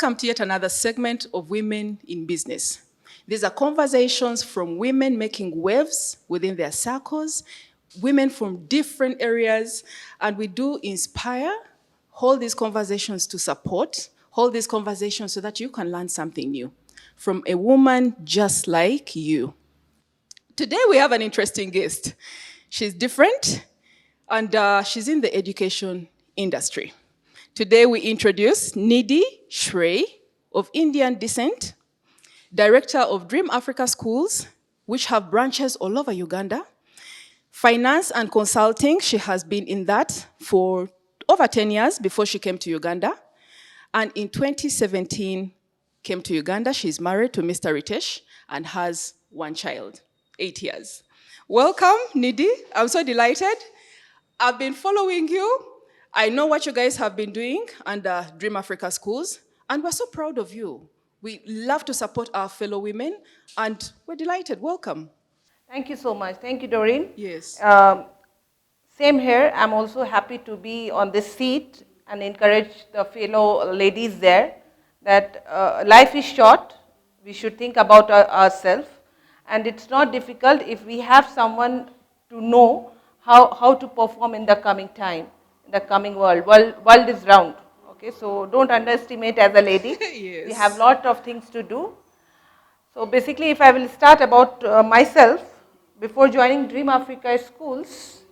welcome to yet another segment of Women in Business. These are conversations from women making waves within their circles, women from different areas, and we do inspire, hold these conversations to support, hold these conversations so that you can learn something new from a woman just like you. Today we have an interesting guest. She's different, and she's in the education industry. Today we introduce Nidhi Shrey of Indian descent, director of Dream Africa Schools, which have branches all over Uganda. Finance and consulting, she has been in that for over 10 years before she came to Uganda. And in 2017, came to Uganda. She's married to Mr. Ritesh and has one child, 8 years. Welcome, Nidhi. I'm so delighted. I've been following you. I know what you guys have been doing under Dream Africa Schools, and we're so proud of you. We love to support our fellow women, and we're delighted. Welcome. Thank you so much. Thank you, Doreen. Yes. Same here. I'm also happy to be on this seat and encourage the fellow ladies there that life is short. We should think about ourselves. And it's not difficult if we have someone to know how to perform in the coming time, in the coming world. World is round. Okay, so don't underestimate as a lady. Yes. We have a lot of things to do. So basically, if I will start about myself, before joining Dream Africa Schools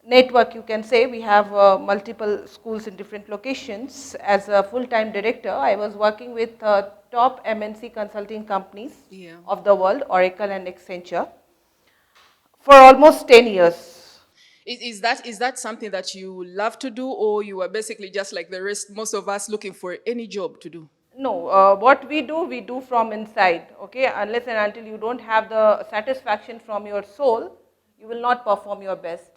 network, you can say, we have multiple schools in different locations. As a full-time director, I was working with top MNC consulting companies of the world, Oracle and Accenture, for almost 10 years. Is that something that you love to do, or you are basically just like the rest, most of us, looking for any job to do? No, what we do from inside, okay? Unless and until you don't have the satisfaction from your soul, you will not perform your best.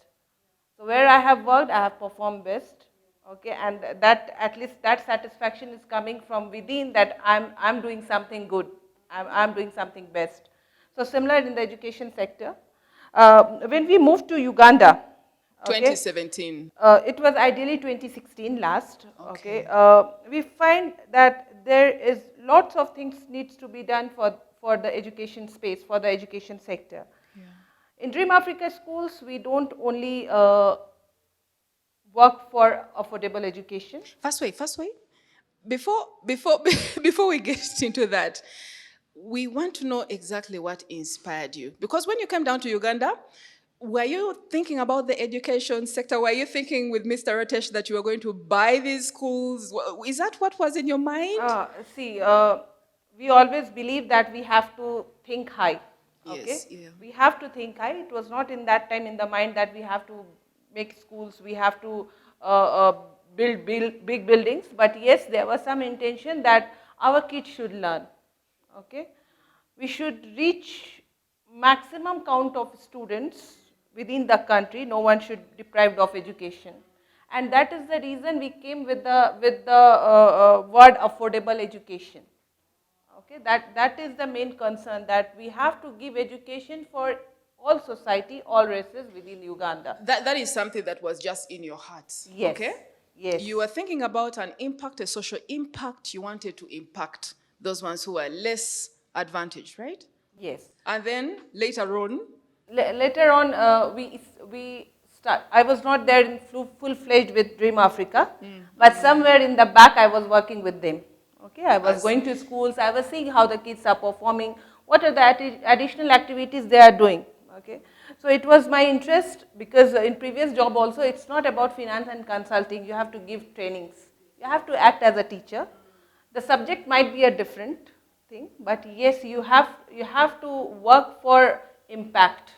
So where I have worked, I have performed best, okay? And that, at least that satisfaction is coming from within, that I'm doing something good, I'm doing something best. So similar in the education sector. When we moved to Uganda, 2017. It was ideally 2016 last. Okay. We find that there is lots of things needs to be done for the education space, for the education sector. Yeah. In Dream Africa Schools, we don't only work for affordable education. First way. Before we get into that, we want to know exactly what inspired you. Because when you came down to Uganda, were you thinking about the education sector? Were you thinking with Mr. Ritesh that you were going to buy these schools? Is that what was in your mind? We always believe that we have to think high. Okay? Yes, yeah. We have to think high. It was not in that time in the mind that we have to make schools, we have to build big buildings. But yes, there was some intention that our kids should learn. Okay? We should reach maximum count of students within the country. No one should be deprived of education, and that is the reason we came with the word affordable education. Okay, that is the main concern, that we have to give education for all society, all races within Uganda. That is something that was just in your heart. Yes. Okay. Yes. You were thinking about an impact, a social impact. You wanted to impact those ones who are less advantaged, right? Yes. And then later on, I was not there in full-fledged with Dream Africa, but somewhere in the back I was working with them. Okay, I was going to schools, I was seeing how the kids are performing, what are the additional activities they are doing. Okay, so it was my interest, because in previous job also, it's not about finance and consulting. You have to give trainings, you have to act as a teacher. The subject might be a different thing, but yes, you have to work for impact.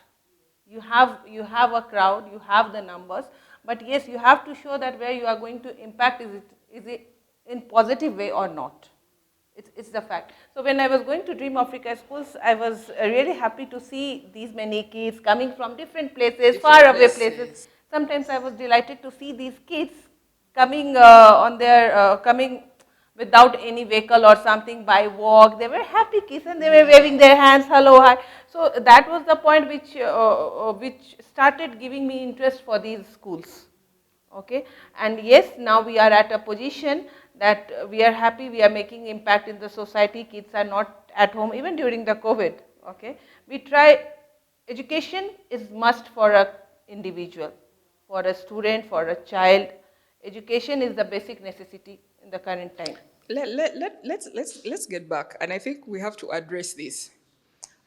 You have a crowd, you have the numbers, but yes, you have to show that where you are going to impact, is it in positive way or not. It's the fact. So when I was going to Dream Africa Schools, I was really happy to see these many kids coming from different places, far away places. Sometimes I was delighted to see these kids coming coming without any vehicle or something, by walk. They were happy kids and they were waving their hands, hello, hi. So that was the point which started giving me interest for these schools. Okay, and yes, now we are at a position that we are happy, we are making impact in the society, kids are not at home, even during the COVID, okay. We try, education is must for a individual, for a student, for a child. Education is the basic necessity in the current time. Let's get back, and I think we have to address this.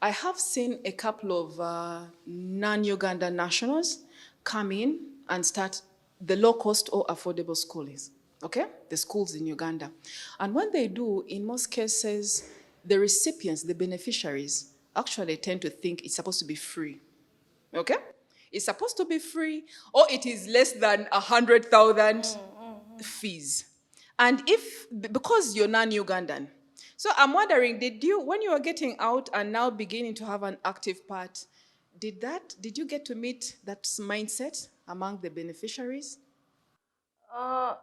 I have seen a couple of non-Ugandan nationals come in and start the low-cost or affordable schools, okay? The schools in Uganda. And when they do, in most cases, the recipients, the beneficiaries, actually tend to think it's supposed to be free, okay? It's supposed to be free, or it is less than 100,000 fees. And if, because you're non-Ugandan, so I'm wondering, did you, when you were getting out and now beginning to have an active part, did you get to meet that mindset among the beneficiaries? Uh,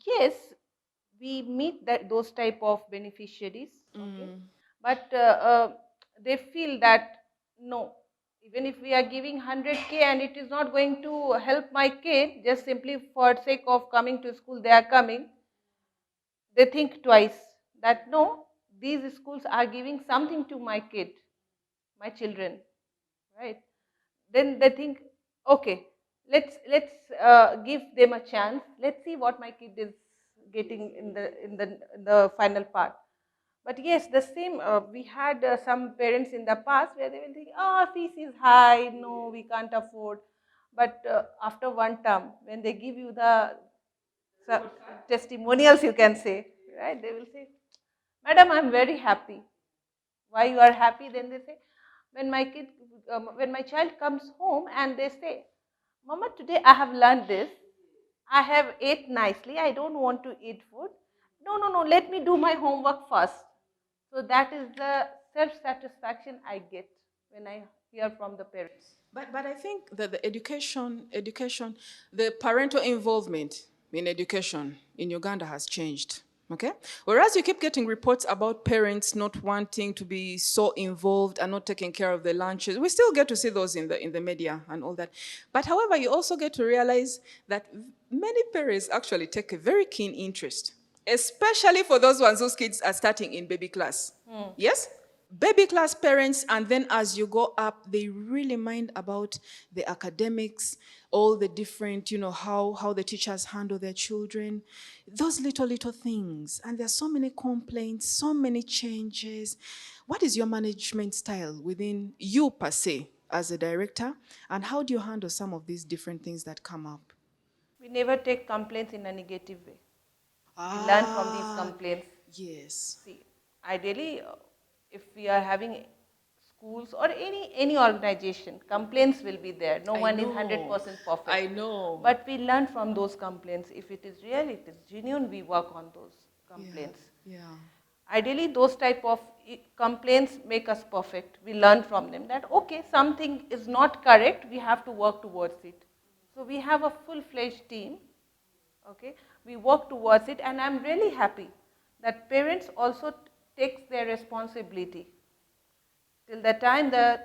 yes, we meet those type of beneficiaries, okay, but they feel that no, even if we are giving 100K and it is not going to help my kid, just simply for sake of coming to school, they are coming. They think twice that no, these schools are giving something to my kid, my children, right? Then they think, okay, let's give them a chance. Let's see what my kid is getting in the final part. But yes, the same. We had some parents in the past where they will think, oh, fees is high. No, we can't afford. But after one term, when they give you the some testimonials, you can say, right? They will say, Madam, I'm very happy. Why you are happy? Then they say, when my child comes home and they say, Mama, today I have learned this. I have ate nicely. I don't want to eat food. No, no, no. Let me do my homework first. So that is the self-satisfaction I get when I hear from the parents. But I think that the education, the parental involvement in education in Uganda has changed. Okay? Whereas you keep getting reports about parents not wanting to be so involved and not taking care of the lunches, we still get to see those in the media and all that. But however, you also get to realize that many parents actually take a very keen interest, especially for those ones whose kids are starting in baby class. Yes? Baby class parents, and then as you go up, they really mind about the academics, all the different, how the teachers handle their children, those little things. And there are so many complaints, so many changes. What is your management style within you per se as a director, and how do you handle some of these different things that come up? We never take complaints in a negative way. We learn from these Ah, complaints. yes. See, ideally, if we are having schools or any organization, complaints will be there. No I one is know. 100% perfect. I know. But we learn from those complaints. If it is real, it is genuine, we work on those Yeah, complaints. yeah. Ideally, those type of complaints make us perfect. We learn from them that, okay, something is not correct, we have to work towards it. So we have a full-fledged team, okay, we work towards it, and I'm really happy that parents also takes their responsibility. Till the time the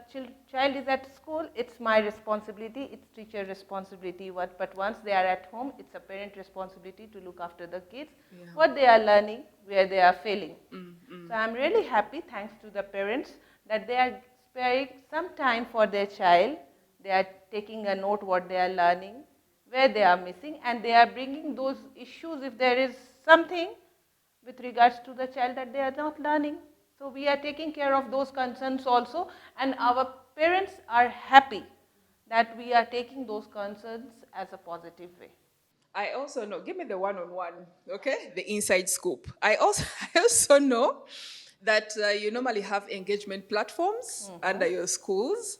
child is at school, it's my responsibility, it's teacher responsibility. But once they are at home, it's a parent responsibility to look after the kids, Yeah. what they are learning, where they are failing. So I'm really happy, thanks to the parents, that they are sparing some time for their child. They are taking a note what they are learning, where they are missing, and they are bringing those issues if there is something with regards to the child that they are not learning. So we are taking care of those concerns also, and our parents are happy that we are taking those concerns as a positive way. I also know, give me the one-on-one, okay? The inside scoop. I also know that you normally have engagement platforms under your schools,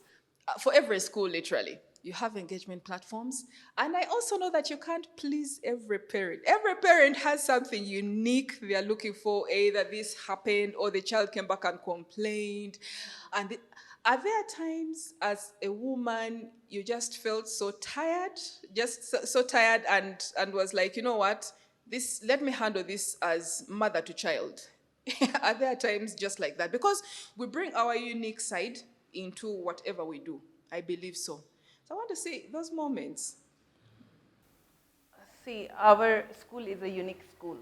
for every school, literally. You have engagement platforms. And I also know that you can't please every parent. Every parent has something unique they are looking for. Either this happened or the child came back and complained. And are there times as a woman you just felt so tired, just so tired, and was like, you know what, this, let me handle this as mother to child? Are there times just like that? Because we bring our unique side into whatever we do. I believe so. So I want to say those moments. See, our school is a unique school.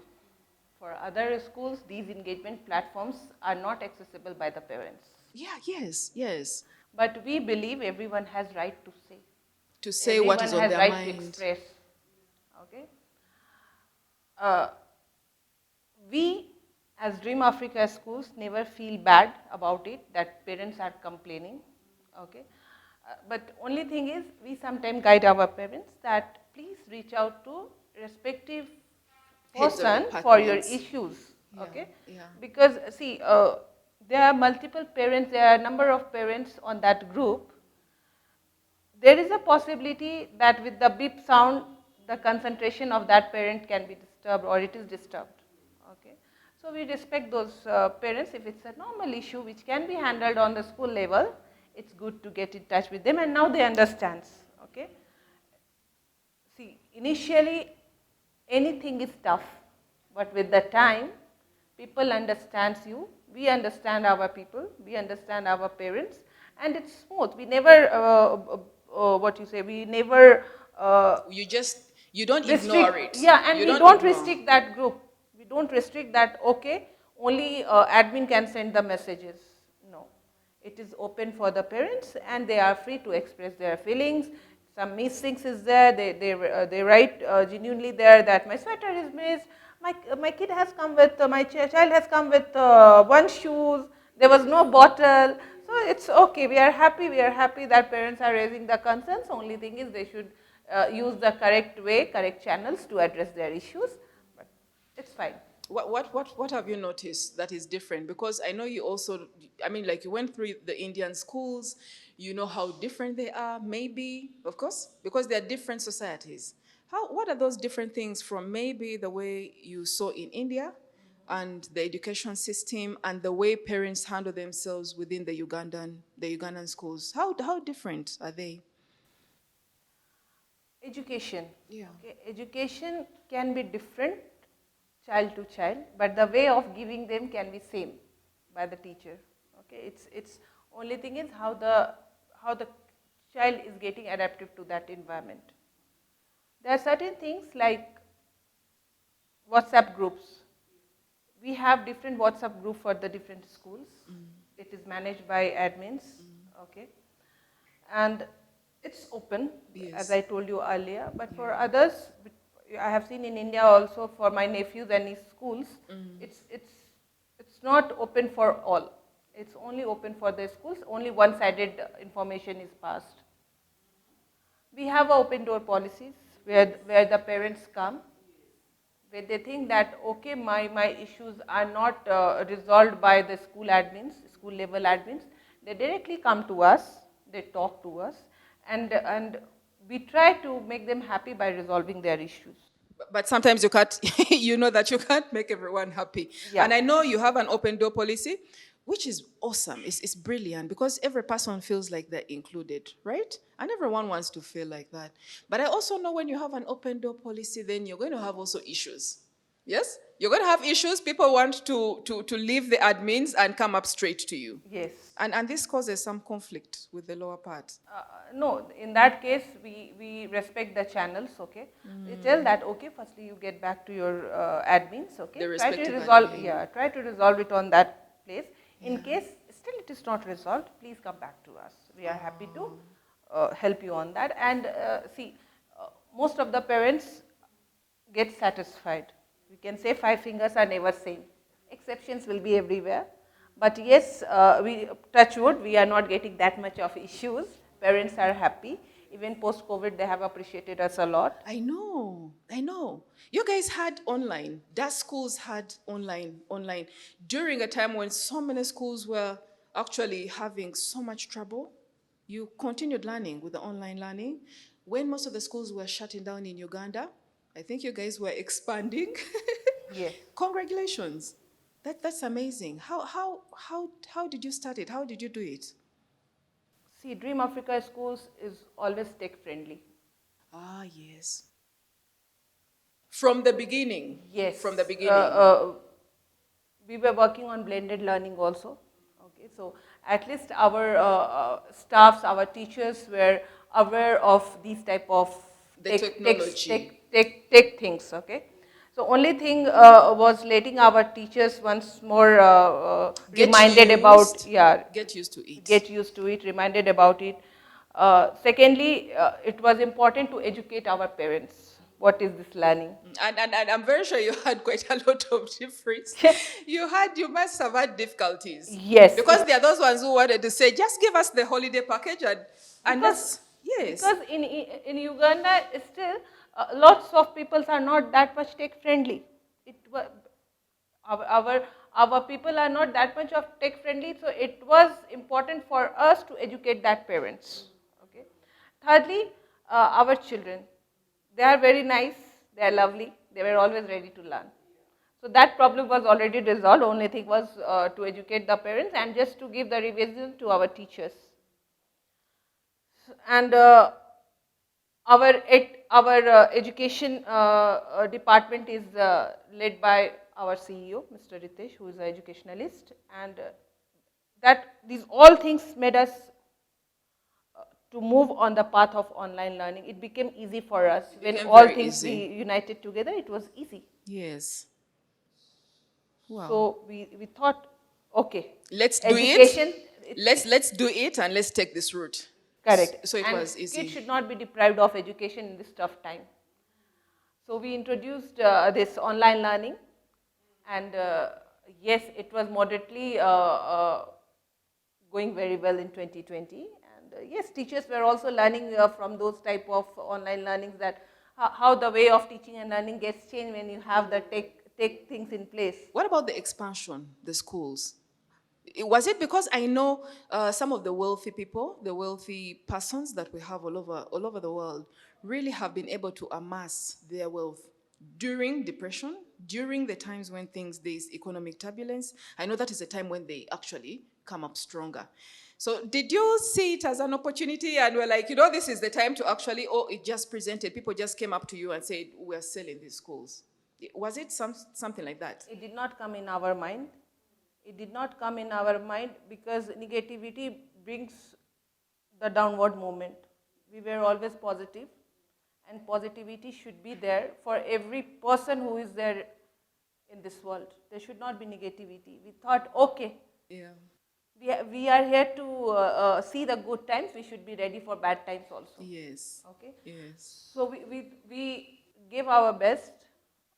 For other schools, these engagement platforms are not accessible by the parents. Yeah, yes, yes. But we believe everyone has right to say. To say what Everyone is on has their right to mind. express. Okay. Uh, we as Dream Africa schools never feel bad about it that parents are complaining. Okay. But only thing is we sometimes guide our parents that please reach out to respective Heads of person for your departments. issues. Yeah, Okay. yeah. Because see, there are multiple parents, there are a number of parents on that group. There is a possibility that with the beep sound, the concentration of that parent can be disturbed or it is disturbed. Okay. So we respect those parents. If it's a normal issue which can be handled on the school level, it's good to get in touch with them and now they understand. Okay. See, initially anything is tough, but with the time, people understands you, we understand our people, we understand our parents, and it's smooth. We never, what you say, we never You just, you don't ignore restrict, it. yeah, and You we don't don't ignore. restrict that group. We don't restrict that, okay, only admin can send the messages. No. It is open for the parents and they are free to express their feelings. Some mistakes is there, they write genuinely there that my sweater is missed, my kid has come with, my child has come with one shoes, there was no bottle. So it's okay, we are happy that parents are raising the concerns. Only thing is they should use the correct way, correct channels to address their issues, but it's fine. What have you noticed that is different? Because I know you also, I mean, like you went through the Indian schools, you know how different they are, maybe, of course, because they're different societies. What are those different things from maybe the way you saw in India and the education system and the way parents handle themselves within the Ugandan schools? How different are they? Education. Yeah. Okay. Education can be different child to child, but the way of giving them can be same by the teacher. Okay. It's only thing is how the child is getting adaptive to that environment. There are certain things like WhatsApp groups. We have different WhatsApp group for the different schools. It is managed by admins. Okay. And it's open, as Yes. I told you earlier. But Yeah. for others, I have seen in India also for my nephews and his schools, it's not open for all. It's only open for the schools. Only one-sided information is passed. We have open door policies where the parents come, where they think that okay, my issues are not resolved by the school admins, school level admins. They directly come to us, they talk to us, and we try to make them happy by resolving their issues. But sometimes you can't, you know that you can't make everyone happy. Yeah. And I know you have an open door policy, which is awesome. It's brilliant because every person feels like they're included, right? And everyone wants to feel like that. But I also know when you have an open door policy, then you're going to have also issues. Yes? You're going to have issues. People want to leave the admins and come up straight to you. Yes. And this causes some conflict with the lower part. No, in that case, we respect the channels, okay? We tell that, okay, firstly you get back to your admins, okay? The Try to respective resolve, admin. yeah, try to resolve it on that place. In case still it is not resolved, please come back to us. We are happy to help you on that. And see, most of the parents get satisfied. We can say five fingers are never same. Exceptions will be everywhere. But yes, we touch wood, we are not getting that much of issues. Parents are happy. Even post-COVID, they have appreciated us a lot. I know, I know. You guys had online. That schools had online. During a time when so many schools were actually having so much trouble, you continued learning with the online learning. When most of the schools were shutting down in Uganda, I think you guys were expanding. Yes. Congratulations. That's amazing. How did you start it? How did you do it? See, Dream Africa Schools is always tech friendly. Ah, yes. From the beginning. From the Yes. beginning. We were working on blended learning also. Okay, so at least our staffs, our teachers were aware of these type of The technology. tech things. Okay, So only thing was letting our teachers once more Get reminded about, used, yeah, get used to it. get used to it, reminded about it. Secondly, it was important to educate our parents. What is this learning? And I'm very sure you had quite a lot of difference. You must have had difficulties. Yes, Because there are those ones who wanted to say, just give us the holiday package and because let's, yes. because in Uganda still lots of people are not that much tech friendly. It was our, our our people are not that much of tech friendly, so it was important for us to educate that parents. Okay. Thirdly, our children, they are very nice, they are lovely, they were always ready to learn. So that problem was already resolved. Only thing was to educate the parents and just to give the revision to our teachers. And our education department is led by our CEO, Mr. Ritesh, who is an educationalist, and that these all things made us to move on the path of online learning. It became easy for us when became all very things we easy. united together. It was easy. Yes. Wow. So we thought, okay, Let's do it. education. Let's do it and let's take this route. Correct. So it And was kids easy. should not be deprived of education in this tough time. So we introduced this online learning, and yes, it was moderately going very well in 2020. And yes, teachers were also learning from those type of online learnings, that how the way of teaching and learning gets changed when you have the tech things in place. What about the expansion, the schools? Was it because I know some of the wealthy people, the wealthy persons that we have all over the world, really have been able to amass their wealth during depression, during the times when there's economic turbulence? I know that is a time when they actually come up stronger. So did you see it as an opportunity and were like, this is the time to actually, or it just presented, people just came up to you and said, we're selling these schools? Was it something like that? It did not come in our mind. It did not come in our mind because negativity brings the downward movement. We were always positive, and positivity should be there for every person who is there in this world. There should not be negativity. We thought, okay, Yeah. we are here to see the good times. We should be ready for bad times also. Yes. Okay. Yes. So we gave our best.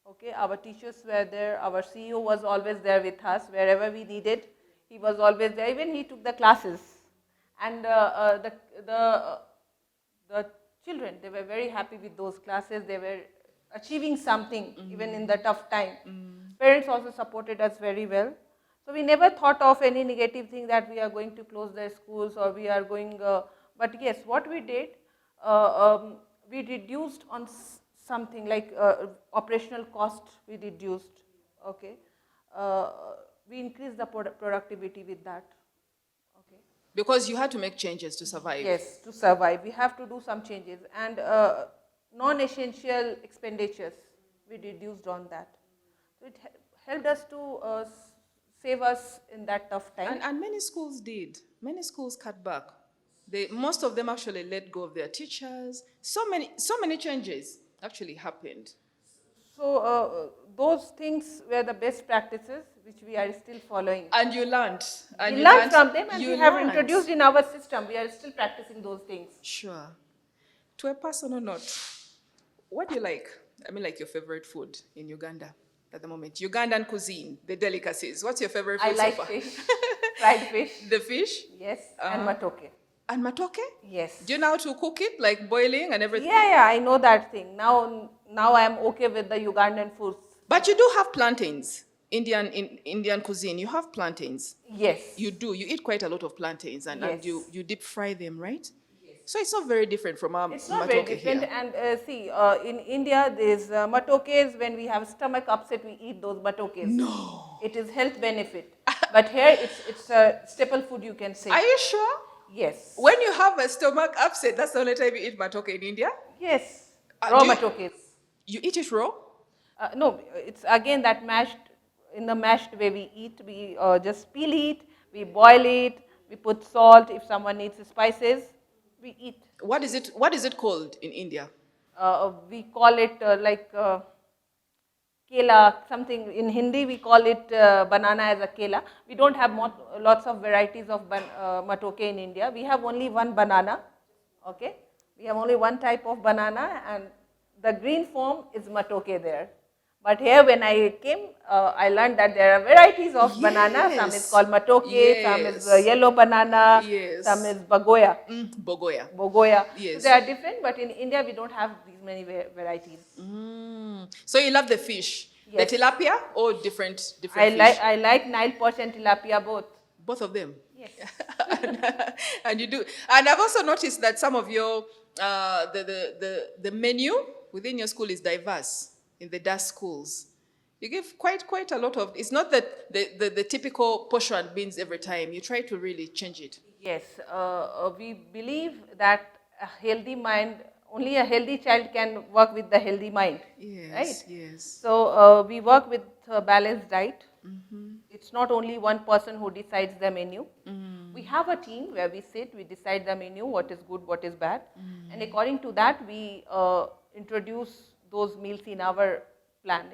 Okay, our teachers were there. Our CEO was always there with us wherever we needed. He was always there. Even he took the classes, and the children, they were very happy with those classes. They were achieving something even in the tough time. Parents also supported us very well. So we never thought of any negative thing that we are going to close their schools or we are going. But yes, what we did, we reduced on something like operational cost. We reduced. Okay, uh, we increased the productivity with that. Okay. Because you had to make changes to survive. Yes, to survive, we have to do some changes, and non-essential expenditures we reduced on that. So it helped us to save us in that tough time. And many schools did. Many schools cut back. Most of them actually let go of their teachers. So many changes actually happened. So those things were the best practices which we are still following. And you learned. And We you learned from them, and you we have learned. introduced in our system. We are still practicing those things. Sure. To a personal note, what do you like? I mean, like your favorite food in Uganda at the moment. Ugandan cuisine, the delicacies. What's your favorite food I like so far? fish, fried fish. The fish? Yes, and matoke. And matoke? Yes. Do you know how to cook it, like boiling and everything? Yeah, I know that thing. Now I am okay with the Ugandan foods. But you do have plantains. Indian cuisine, you have plantains. Yes. You do. You eat quite a lot of plantains, and Yes. you deep fry them, right? Yes. So it's not very different from our It's not very matoke different. here. And see, in India, there's matokes. When we have stomach upset, we eat those matokes. No. It is health benefit. But here, it's a staple food, you can say. Are you sure? Yes. When you have a stomach upset, that's the only time you eat matoke in India? Yes. Raw Do you- matokes. You eat it raw? No, it's again that in the mashed way we eat. We just peel it, we boil it, we put salt. If someone needs spices, we eat. What is it called in India? We call it kela, something in Hindi we call it banana as a kela. We don't have lots of varieties of matoke in India. We have only one banana, okay? We have only one type of banana, and the green form is matoke there. But here when I came, I learned that there are varieties of banana. Some is Yes. called matoke, some is Yes. yellow banana, Yes. some is bagoya. Bogoya. Bogoya. Yes. So they are different, but in India we don't have these many varieties. So you love the fish, Yes. the tilapia, or different fish? I like Nile perch and tilapia both. Both of them. Yes. And you do. And I've also noticed that some of your the menu within your school is diverse in the DAS schools. You give quite a lot of. It's not that the typical portion beans every time. You try to really change it. Yes, we believe that a healthy mind, only a healthy child can work with the healthy mind. Yes. Right? Yes. So we work with a balanced diet. It's not only one person who decides the menu. We have a team where we sit, we decide the menu, what is good, what is bad, and according to that we introduce those meals in our plan,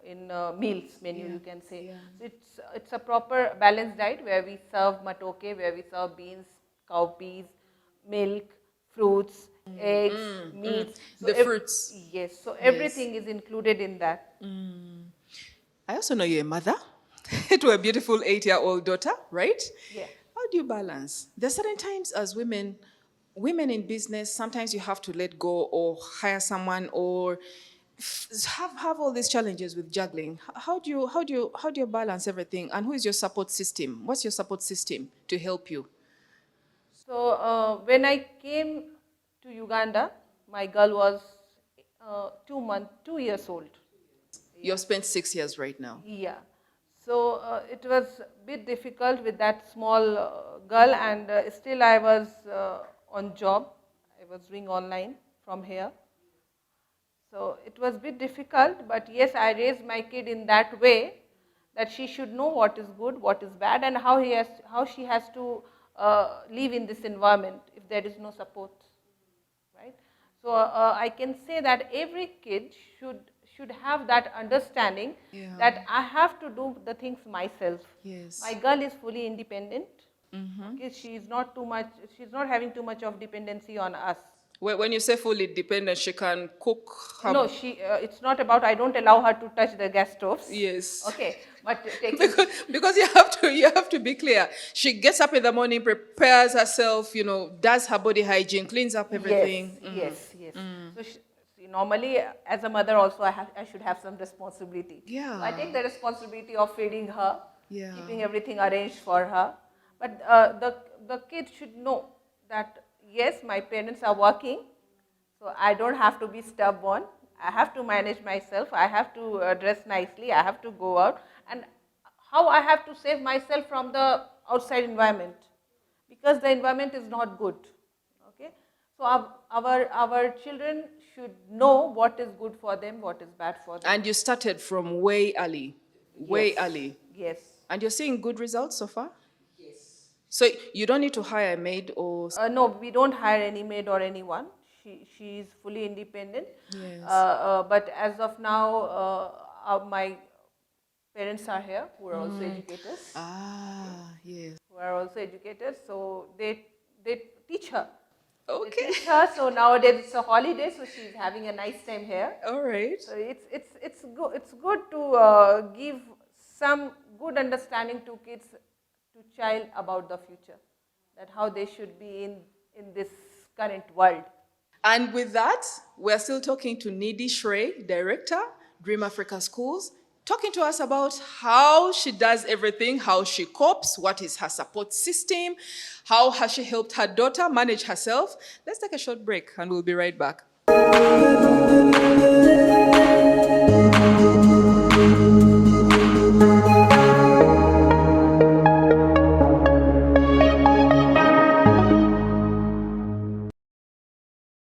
in meals menu, you can say. Yeah. So it's a proper balanced diet where we serve matoke, where we serve beans, cowpeas, milk, fruits, eggs, meats. So The fruits. Yes, so everything is included in that. I also know you're a mother to a beautiful 8-year-old daughter, right? Yeah. How do you balance? There are certain times as women in business, sometimes you have to let go or hire someone or have all these challenges with juggling. How do you balance everything? And who is your support system? What's your support system to help you? So when I came to Uganda, my girl was 2 years old. You've spent 6 years right now. Yeah. So it was a bit difficult with that small girl, and still I was on job. I was doing online from here. So it was a bit difficult, but yes, I raised my kid in that way that she should know what is good, what is bad, and how she has to live in this environment if there is no support, right? So I can say that every kid should have that understanding that I have to do the things myself. Yes. My girl is fully independent. Okay, she's not having too much of dependency on us. When you say fully dependent, she can cook her... No, it's not about, I don't allow her to touch the gas stoves. Yes. Okay, but because you have to be clear. She gets up in the morning, prepares herself, does her body hygiene, cleans up everything. Yes. So normally, as a mother also, I should have some responsibility. Yeah. So I take the responsibility of feeding her, Yeah. keeping everything arranged for her. But the kid should know that yes, my parents are working, so I don't have to be stubborn. I have to manage myself. I have to dress nicely. I have to go out, and how I have to save myself from the outside environment, because the environment is not good. Okay, so our children should know what is good for them, what is bad for them. And you started from way early. Yes. And you're seeing good results so far? Yes. So you don't need to hire a maid or... No, we don't hire any maid or anyone. She is fully independent. Yes. But as of now, my parents are here who are also educators. Yes. Who are also educators, so they teach her. Okay. They teach her. So nowadays it's a holiday, so she's having a nice time here. All right. So it's good to give some good understanding to kids, to child about the future, that how they should be in this current world. And with that, we're still talking to Nidhi Shrey, Director, Dream Africa Schools, talking to us about how she does everything, how she copes, what is her support system, how has she helped her daughter manage herself. Let's take a short break and we'll be right back.